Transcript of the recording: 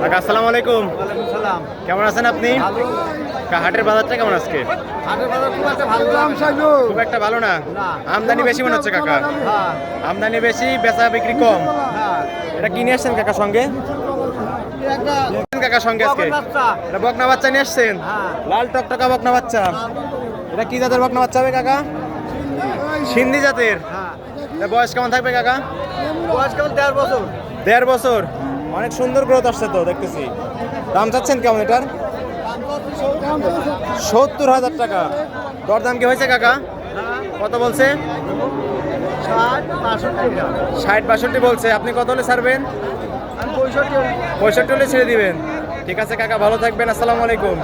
কাকা আসসালামু আলাইকুম। কেমন আছেন আপনি? হাটের বাজারটা কেমন আজকে? খুব একটা ভালো না। আমদানি বেশি মনে হচ্ছে কাকা। আমদানি বেশি, বেচা বিক্রি কম। এটা কি নিয়ে আসছেন কাকা সঙ্গে? কাকা সঙ্গে আজকে এটা বকনা বাচ্চা নিয়ে আসছেন, লাল টকটকা বকনা বাচ্চা। এটা কি জাতের বকনা বাচ্চা হবে কাকা? সিন্ধি জাতের। বয়স কেমন থাকবে কাকা? বয়স কেমন 1.5 বছর। 1.5 বছর। অনেক সুন্দর গ্রোথ আসছে তো দেখতেছি। দাম চাচ্ছেন কেমন এটার? 70,000 টাকা। দরদাম কি হয়েছে কাকা? কত বলছে? 60-62 বলছে। আপনি কত হলে ছাড়বেন? 65 হলে ছেড়ে দিবেন। ঠিক আছে কাকা, ভালো থাকবেন। আসসালামু আলাইকুম।